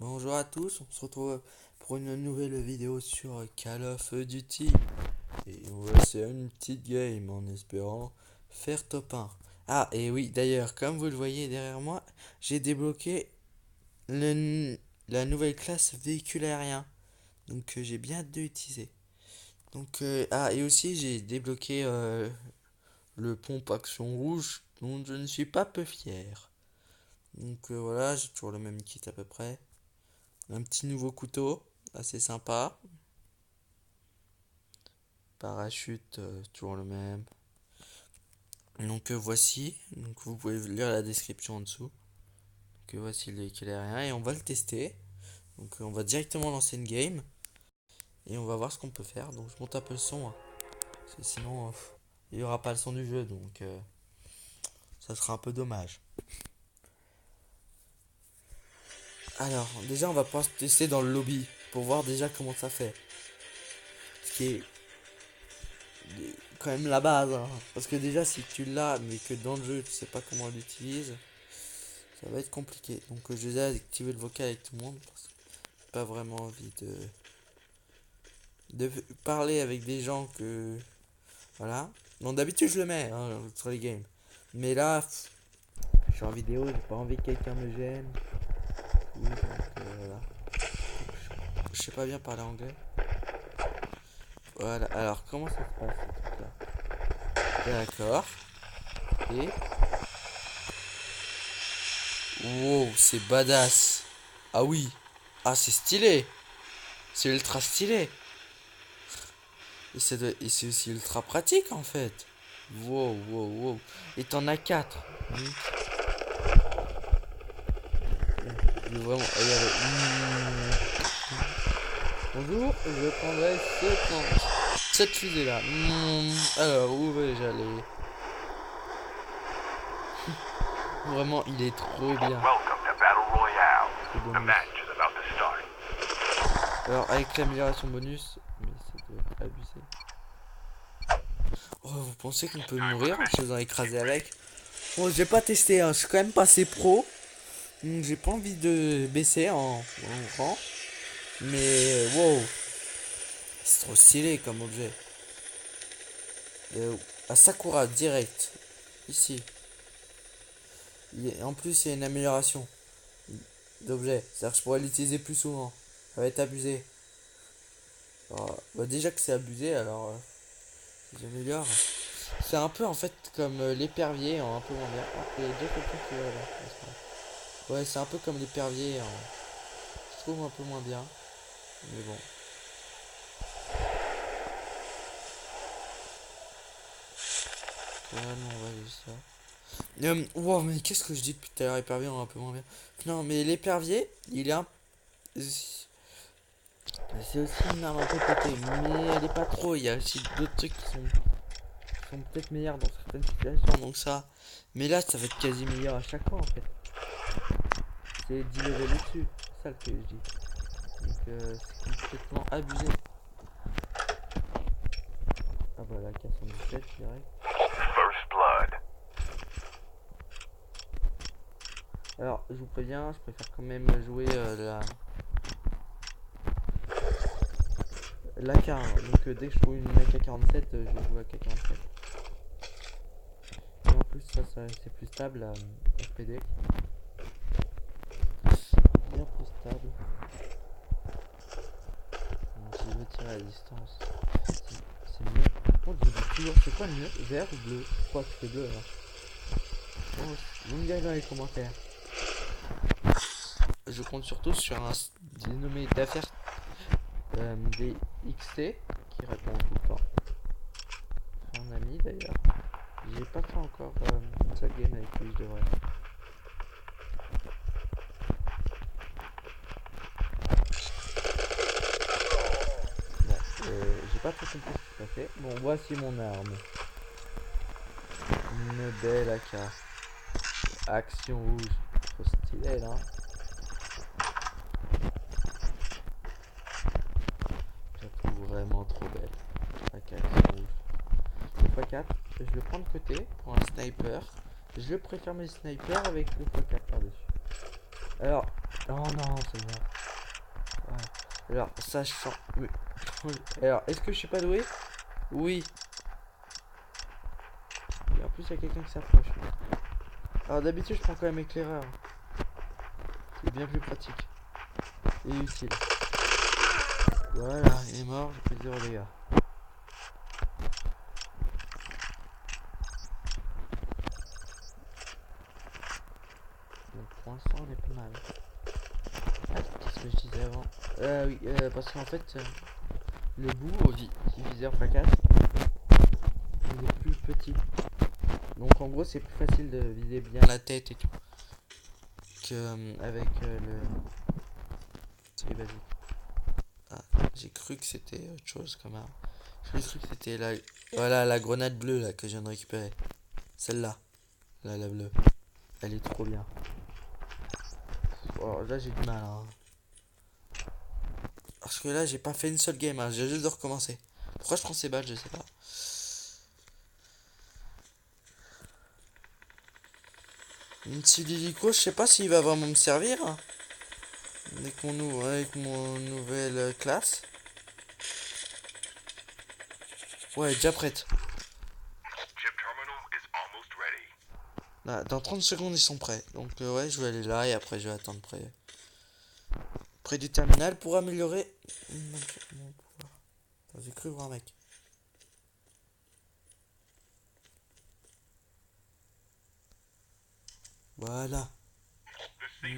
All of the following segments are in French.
Bonjour à tous, on se retrouve pour une nouvelle vidéo sur Call of Duty. Et on va faire une petite game en espérant faire top 1. Ah, et oui, d'ailleurs, comme vous le voyez derrière moi, j'ai débloqué la nouvelle classe véhicule aérien. Donc j'ai bien hâte de l'utiliser. Et aussi j'ai débloqué le pompe action rouge, dont je ne suis pas peu fier. Voilà, j'ai toujours le même kit à peu près. Un petit nouveau couteau, assez sympa. Parachute, toujours le même. Voici, vous pouvez lire la description en dessous. Voici le véhicule aérien et on va le tester. On va directement lancer une game et on va voir ce qu'on peut faire. Donc je monte un peu le son, hein, parce que sinon il n'y aura pas le son du jeu, ça sera un peu dommage. Alors déjà on va pouvoir se tester dans le lobby pour voir déjà comment ça fait. Ce qui est quand même la base, hein. Parce que déjà si tu l'as mais que dans le jeu tu sais pas comment on l'utilise, ça va être compliqué. Je vais activer le vocal avec tout le monde parce que j'ai pas vraiment envie de parler avec des gens que voilà. Non, d'habitude je le mets, hein, sur les games. Mais là, je suis en vidéo, j'ai pas envie que quelqu'un me gêne. Voilà. Je sais pas bien parler anglais. Voilà, alors comment ça se passe ce truc-là? D'accord. Et wow, c'est badass. Ah oui. Ah, c'est stylé. C'est ultra stylé. Et c'est aussi ultra pratique en fait. Wow, wow, wow. Et t'en as 4. Vraiment. Regardez. Bonjour, je prendrai cette fusée là. Alors, où vais-je aller? Vraiment, il est trop bien. Alors, avec l'amélioration bonus, mais c'est abusé. Oh, vous pensez qu'on peut mourir en se faisant écraser avec? Bon, j'ai pas testé, hein. Je suis quand même passé pro. J'ai pas envie de baisser en rang. Mais wow, c'est trop stylé comme objet. À Sakura direct. Ici. En plus, il y a une amélioration d'objet. C'est-à-dire que je pourrais l'utiliser plus souvent. Ça va être abusé. Alors, déjà que c'est abusé, alors j'améliore. C'est un peu en fait comme l'épervier en un peu moins bien. Ah, il y a deux quelqu'un qui est là. Ouais, c'est un peu comme l'épervier en. Je trouve un peu moins bien. Mais bon. Voilà, on va juste ça. Wow, mais qu'est-ce que je dis depuis tout à l'heure, épervier un peu moins bien. Non, mais l'épervier, il est un. C'est aussi une arme un peu pétée, mais elle est pas trop. Il y a aussi d'autres trucs qui sont peut-être meilleurs dans certaines situations, donc ça. Mais là, ça va être quasi meilleur à chaque fois en fait. C'est 10 levels dessus, c'est ça le que je dis. C'est complètement abusé. Ah bah la casse en 17 direct. Alors, je vous préviens, je préfère quand même jouer l'AK. Dès que je trouve une AK-47, je vais jouer AK-47. Et en plus, ça c'est plus stable, la FPD. Bien plus stable. Donc, si je veux tirer à distance, c'est mieux. Par contre, je dis toujours, c'est quoi le mieux? Vert ou bleu? Je crois que c'est bleu là. Bon, vous me direz dans les commentaires. Je compte surtout sur un dénommé d'affaires des XT qui répond tout le temps. C'est un ami d'ailleurs. J'ai pas fait encore une seule game avec lui, je devrais. Bon, j'ai pas trop compris ce qui se passait. Bon, voici mon arme. Une belle AK. Action rouge. Trop stylé là. Je la trouve vraiment trop belle. AK action rouge. Le x4, je le prends de côté pour un sniper. Je préfère mes snipers avec le x4 par-dessus. Alors, oh non, c'est bon. Alors, ça je sens. Alors, est-ce que je suis pas doué? Oui. Et en plus, il y a quelqu'un qui s'approche. Alors, d'habitude, je prends quand même éclaireur. C'est bien plus pratique. Et utile. Voilà, il est mort, j'ai fait 0 dégâts. Donc, pour l'instant, on est pas mal. Ah, qu'est-ce que je disais avant? Oui, parce qu'en fait, le bout qui viseur fracasse, il est plus petit. Donc en gros c'est plus facile de viser bien la tête et tout que avec le c'est basique. Ah, j'ai cru que c'était autre chose comme arme. J'ai cru que c'était la voilà la grenade bleue là que je viens de récupérer. Celle-là. Là, la bleue. Elle est trop bien. Oh, là j'ai du mal hein. Parce que là j'ai pas fait une seule game hein. J'ai juste de recommencer. Pourquoi je prends ces balles je sais pas. Une petite hélico, je sais pas s'il va vraiment me servir hein. Avec mon nouvelle classe. Ouais, déjà prête. Là, dans 30 secondes, ils sont prêts. Donc, ouais, je vais aller là et après, je vais attendre près du terminal pour améliorer mon pouvoir. J'ai cru voir un mec. Voilà. Ça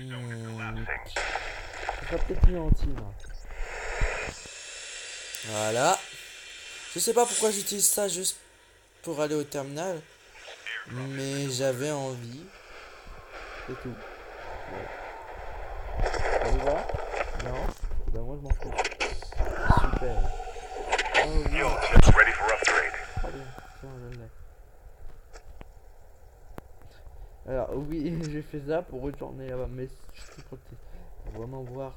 sera peut-être mieux en team. Voilà. Je sais pas pourquoi j'utilise ça juste pour aller au terminal. Mais j'avais envie. C'est tout. Ouais. Tu vois? Non? Ben moi je m'en fous. Super. Oh oui. Très bien. Tiens, je l'ai. Alors oui, j'ai fait ça pour retourner là-bas. Mais je suis pour vraiment voir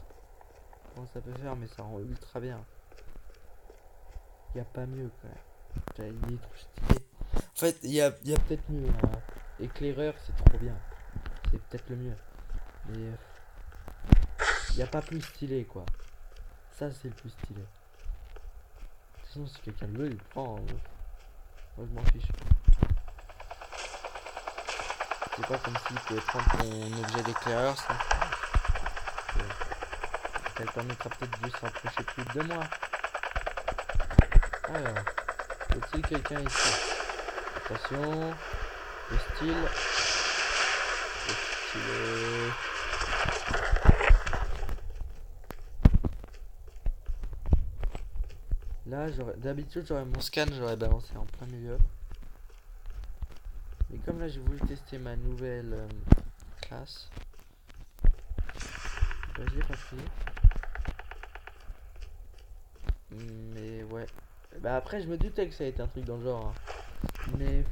comment ça peut faire. Mais ça rend ultra bien. Y a pas mieux quand même. Il est trop stylé. En fait, il y a peut-être mieux. Hein. Éclaireur, c'est trop bien. C'est peut-être le mieux. Mais il y a pas plus stylé quoi. Ça c'est le plus stylé. Sinon si quelqu'un le veut, il prend. Moi je m'en fiche. C'est pas comme s'il pouvait prendre ton objet d'éclaireur. Ça te permettra peut-être de se rapprocher plus de moi. Alors, y a-t-il quelqu'un ici? Attention. Le style. Le style. Là, d'habitude, j'aurais mon scan, j'aurais balancé en plein milieu. Mais comme là, j'ai voulu tester ma nouvelle classe, bah, je l'ai pas fait. Mais ouais. Bah après, je me doutais que ça allait être un truc dans le genre. Hein. Mais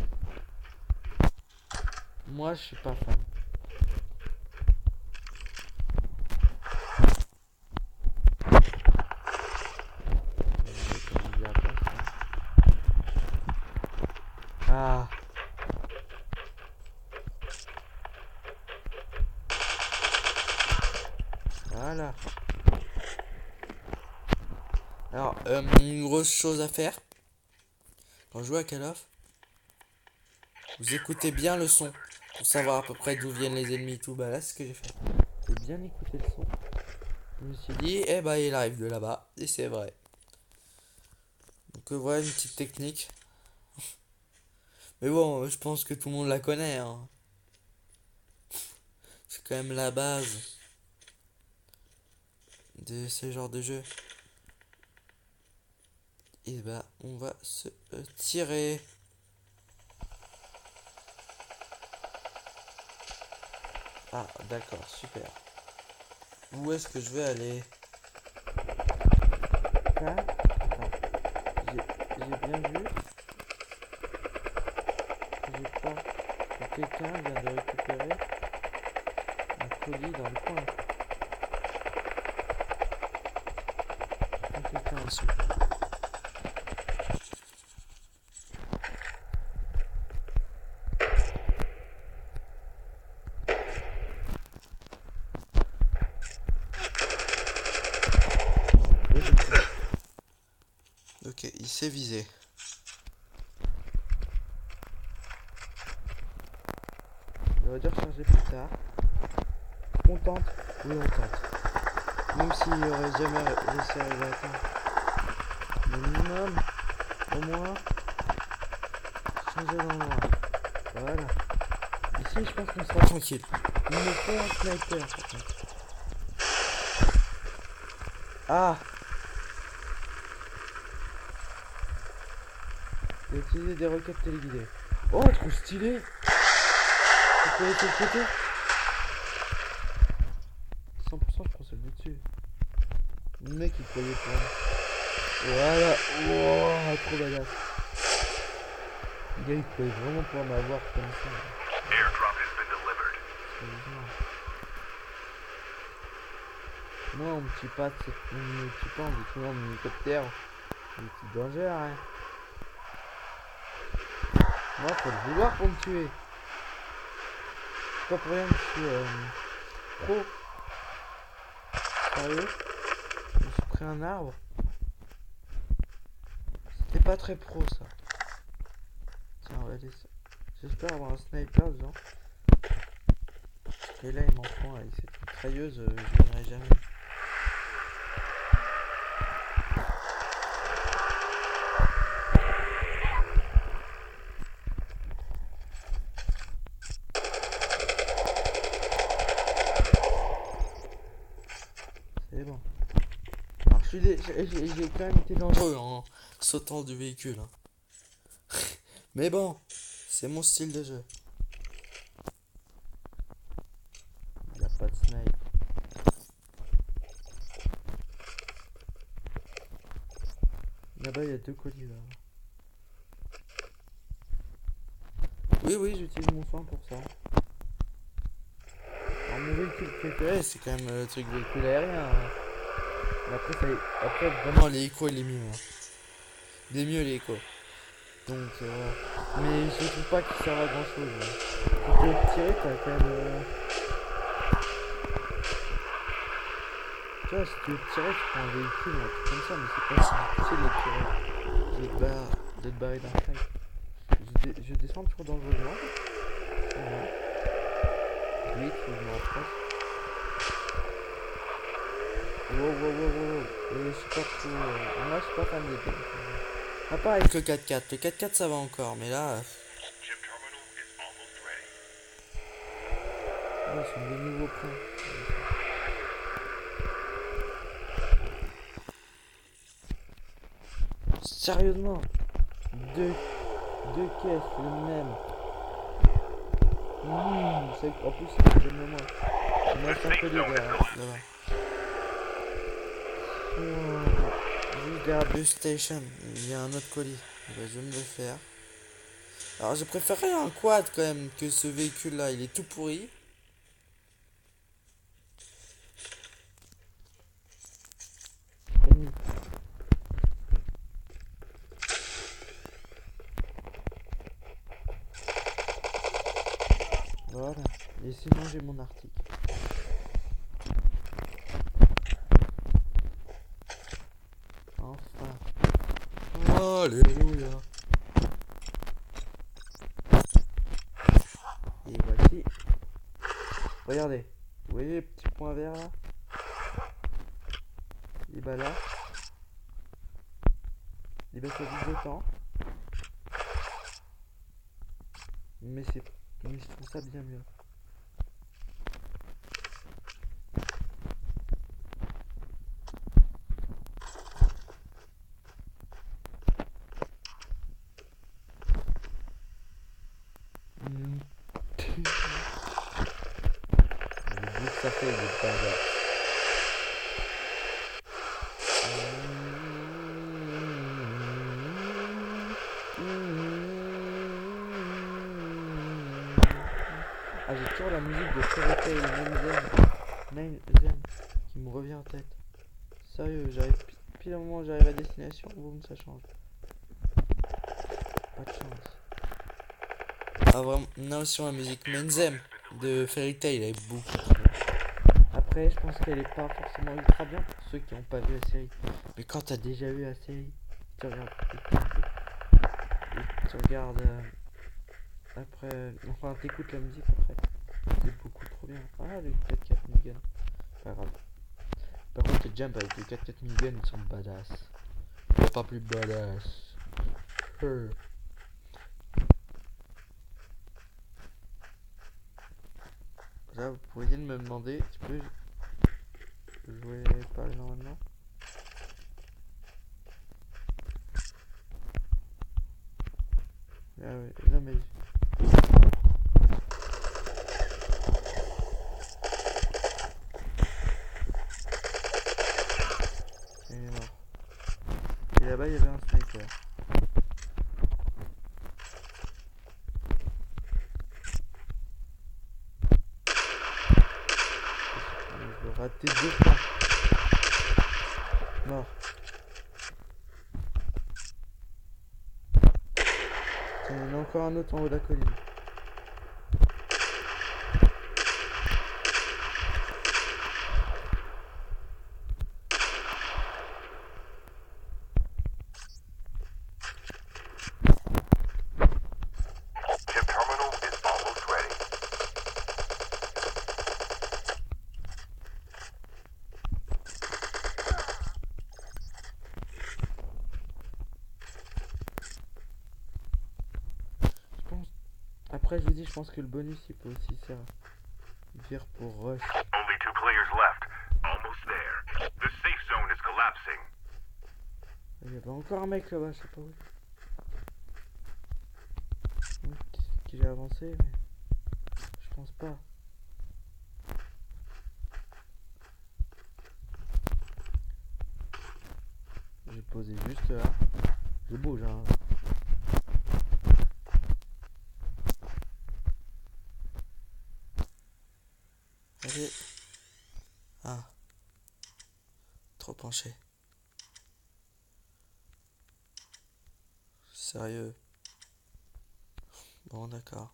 moi, je suis pas fan. Ah. Voilà. Alors, une grosse chose à faire. Quand je joue à Call of, vous écoutez bien le son. Pour savoir à peu près d'où viennent les ennemis et tout. Bah là, c'est ce que j'ai fait. J'ai bien écouté le son. Je me suis dit, eh bah il arrive de là-bas. Et c'est vrai. Donc voilà une petite technique. Mais bon, je pense que tout le monde la connaît. Hein. C'est quand même la base de ce genre de jeu. Et bah on va se tirer. Ah d'accord, super. Où est-ce que je vais aller? Ah, j'ai bien vu. J'ai pas. Quelqu'un vient de récupérer un colis dans le coin. Quelqu'un en dessous. sais viser. On va dire charger plus tard. On tente. Oui, on tente. Même s'il n'y aurait jamais réussi à arriver à temps. Minimum. Au moins. Changer d'endroit. Voilà. Ici, je pense qu'on sera tranquille. Il me faut un sniper. Par contre. Ah! J'ai utilisé des roquettes téléguidées. Oh, trop stylé! Tu peux aller de l'autre côté? 100% je prends celle du dessus. Le mec il croyait pas. Voilà! Wow, trop badass. Le gars il croyait vraiment pouvoir m'avoir comme ça. Moi on me tue pas, on me tue pas en détruisant mon hélicoptère. Un petit danger, hein. Moi faut le vouloir pour me tuer. Pas pour rien que je suis pro. Sérieux? Je me suis pris un arbre. C'était pas très pro ça. Tiens, on va laisser. J'espère avoir un sniper genre. Et là il m'en prend avec cette mitrailleuse, je n'irai jamais. C'est bon. Alors j'ai quand même été dangereux en sautant du véhicule. Hein. Mais bon, c'est mon style de jeu. Il n'y a pas de snipe. Là-bas il y a 2 colis là. Oui, j'utilise mon soin pour ça. Alors mon véhicule préféré c'est quand même le truc véhicule aérien. Hein. Après vraiment l'hélico il est mieux. Hein. Il est mieux l'hélico. Donc mais je trouve pas qu'il sert à grand chose. Hein. Pour te tirer t'as quand même... Tu vois si tu veux te tirer tu prends un véhicule ou un truc comme ça mais c'est pas si difficile de tirer. De te barrer d'un fight. Je descends toujours dangereusement. Voilà. Oui, tu me rapproches. Wow. Je suis pas trop... Moi je suis pas fan des games. Ah, pas avec le 4x4. Le 4x4 ça va encore, mais là... Oh, c'est des nouveaux points. Sérieusement, deux caisses, le même. En plus, c'est le même moment. Il reste un peu derrière, là-bas. Juste derrière Bus Station, il y a un autre colis. Je vais me le faire. Alors, je préférerais un quad quand même que ce véhicule-là. Il est tout pourri. Voilà. Et sinon, j'ai mon article. Enfin. Alléluia. Et voici. Regardez. Vous voyez les petits points verts là? Et bah là. Et bah ça vise le temps. Mais je trouve ça bien mieux. Le bruit que ça fait, il est badass. Ah, j'ai toujours la musique de Fairy Tail Main Zen qui me revient en tête. Sérieux, j'arrive pile au moment où j'arrive à destination, boum, ça change. Pas de chance. Ah vraiment, non, sur la musique Menzem de Fairy Tail, elle est beaucoup. Après, je pense qu'elle est pas forcément ultra bien pour ceux qui n'ont pas vu la série. Mais quand t'as déjà vu la série, tu regardes, tu regardes après, enfin t'écoutes la musique après. C'est beaucoup trop bien. Ah, le 4-4 minigun. Pas grave. Par contre, les jumps avec le 4-4 minigun, ils sont badass. Il n'y a pas plus badass. Là, vous pourriez me demander, tu peux jouer pas normalement? Ah ouais, non mais... Il est mort. Et là-bas, il y avait un sniper. Je vais rater 2 fois. Mort. Tiens, il y en a encore un autre en haut de la colline. Chip terminal is almost ready. Je pense... Après, je vous dis, je pense que le bonus, il peut aussi servir pour rush. Only 2 players left. Almost there. The safe zone is collapsing. Il y avait encore un mec là-bas, je sais pas où. Oui, qui j'ai avancé, mais... Je pense pas. J'ai posé juste là. Je bouge, hein. Allez. Ah. Trop penché. Sérieux. Bon, d'accord.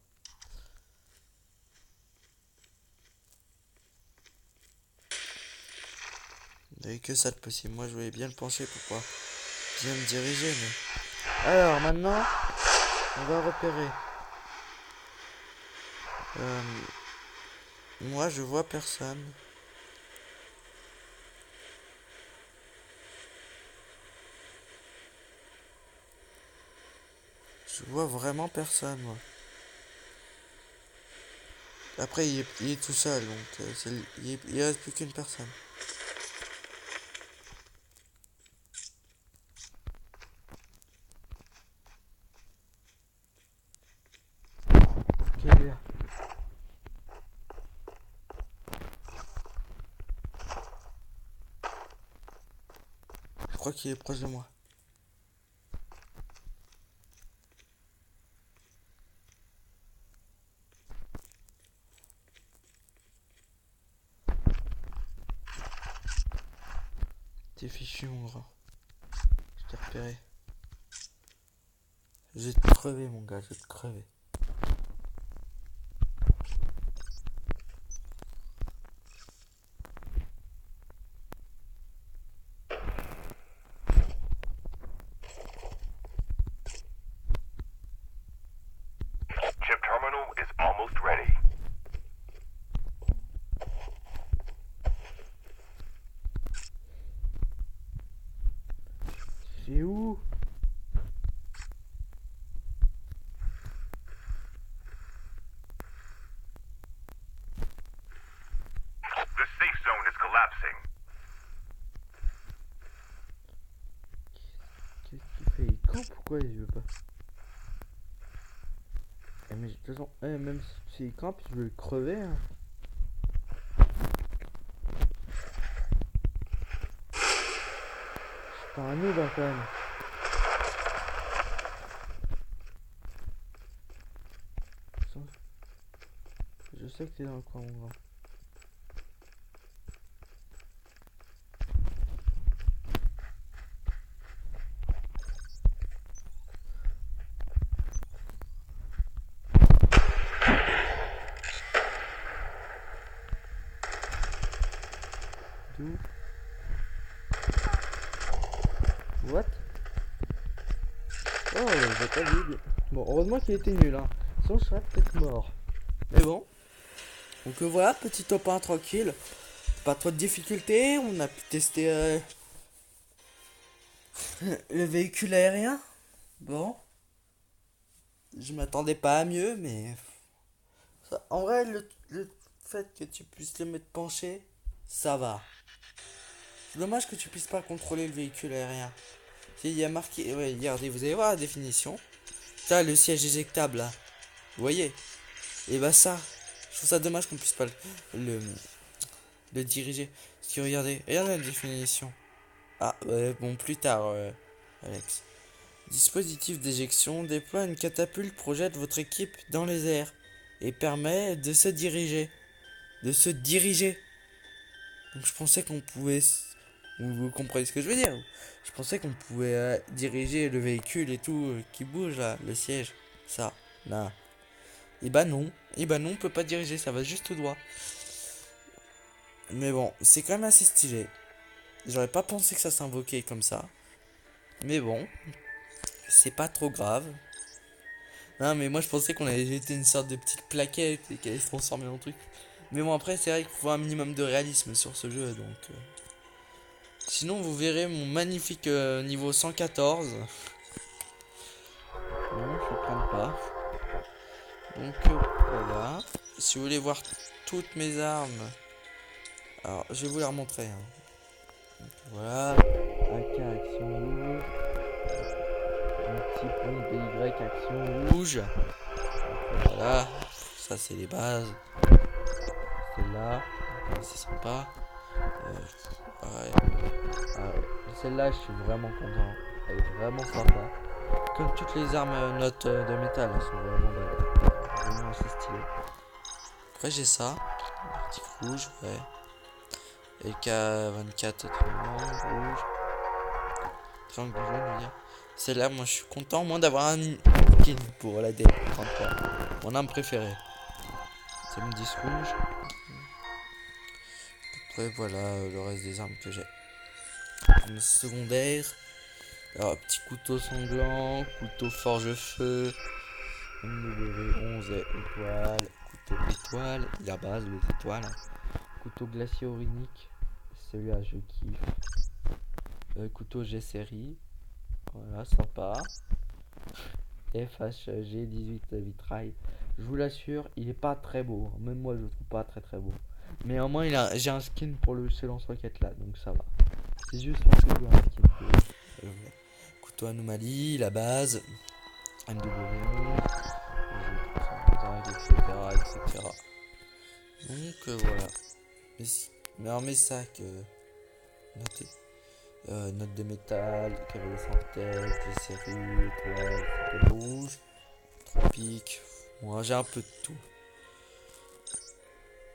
Il n'y avait que ça de possible. Moi, je voulais bien le pencher pour pouvoir bien me diriger, mais... Alors, maintenant, on va repérer. Moi, je vois personne. Je vois vraiment personne, moi. Après, il est tout seul, donc il reste plus qu'une personne. Ok, il est là. Je crois qu'il est proche de moi. T'es fichu, mon grand. Je t'ai repéré. Je vais te crever, mon gars, je vais te crever. Chip terminal is almost ready. C'est où? The safe zone is collapsing. Qu'est-ce qu'il fait? Il campe ou quoi? Il veut pas. Eh, mais de toute façon, même s'il campe, je vais le crever, hein. C'est pas un noob, hein, quand même. Je sais que t'es dans le coin, mon grand. D'où? What? Oh, j'ai pas vu. Bon, heureusement qu'il était nul, hein. Sinon, je serais peut-être mort. Mais bon. Donc voilà, petit top 1 tranquille. Pas trop de difficultés. On a pu tester le véhicule aérien. Bon. Je m'attendais pas à mieux, mais... En vrai, le fait que tu puisses le mettre penché, ça va. C'est dommage que tu puisses pas contrôler le véhicule aérien. Il y a marqué... Ouais, regardez, vous allez voir la définition. Ça, le siège éjectable, là. Vous voyez? Et bah ça, je trouve ça dommage qu'on puisse pas le, le diriger. Parce que regardez la définition. Ah, ouais, bon, plus tard, Alex. Dispositif d'éjection déploie une catapulte, projette votre équipe dans les airs et permet de se diriger. De se diriger. Donc je pensais qu'on pouvait... Vous comprenez ce que je veux dire? Je pensais qu'on pouvait diriger le véhicule et tout qui bouge là, le siège. Ça, là. Et bah non. Et bah non, on peut pas diriger, ça va juste droit. Mais bon, c'est quand même assez stylé. J'aurais pas pensé que ça s'invoquait comme ça. Mais bon, c'est pas trop grave. Non, mais moi je pensais qu'on allait jeter une sorte de petite plaquette et qu'elle allait se transformer en truc. Mais bon, après, c'est vrai qu'il faut un minimum de réalisme sur ce jeu, donc... Sinon, vous verrez mon magnifique niveau 114. Non, je ne prends pas. Donc, voilà. Si vous voulez voir toutes mes armes... Alors, je vais vous les remontrer. Hein. Donc, voilà. AK action rouge. Un petit point de Y action rouge. Donc, voilà. Ça, c'est les bases. Celle-là. C'est sympa. Ouais. Celle-là, je suis vraiment content. Elle est vraiment sympa. Comme toutes les armes notes de métal, elles sont vraiment belles. Vraiment assez stylées. Après, j'ai ça. Un petit rouge, ouais. LK24 triangle rouge. Triangle jaune, je veux dire. Celle-là, moi, je suis content, moins d'avoir un skin pour la D33. Mon arme préférée. C'est mon 10 rouge. Après, voilà le reste des armes que j'ai. Arme secondaire. Alors, petit couteau sanglant, couteau forge-feu, MW11 étoile, couteau étoile, la base, les étoiles, couteau glacier aurinique, celui-là je kiffe, couteau G-série, voilà, sympa, FHG 18 vitrail, je vous l'assure, il est pas très beau, même moi je le trouve pas très beau, mais au moins j'ai un skin pour ce lance-roquette là, donc ça va, c'est juste parce que je veux un skin pour couteau anomalie, la base, MW11, etc. Donc voilà. Alors mes sacs, notez. Note de métal, cavalier sans tête, série, étoile, rouge, tropique. Moi j'ai un peu de tout.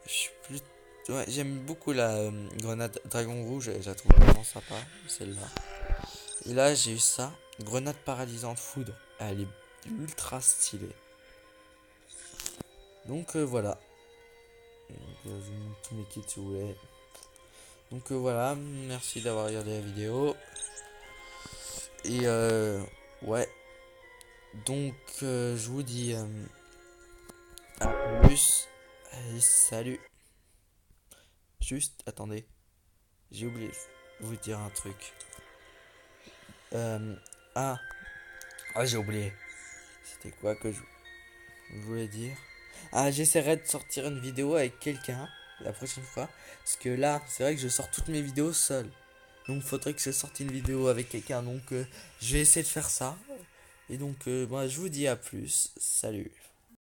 Je suis plus. Ouais, j'aime beaucoup la grenade dragon rouge, je la trouve vraiment sympa, celle-là. Et là j'ai eu ça, grenade paralysante foudre. Elle est ultra stylée. Donc voilà. Donc, je vous montre tous mes kits si vous voulez. Donc voilà, merci d'avoir regardé la vidéo. Et ouais. Donc je vous dis à plus. Allez, salut. Juste, attendez. J'ai oublié de vous dire un truc. Ah, j'ai oublié. C'était quoi que je voulais dire? Ah, j'essaierai de sortir une vidéo avec quelqu'un la prochaine fois. Parce que là, c'est vrai que je sors toutes mes vidéos seul. Donc, faudrait que je sorte une vidéo avec quelqu'un. Donc, je vais essayer de faire ça. Et donc, moi, je vous dis à plus. Salut.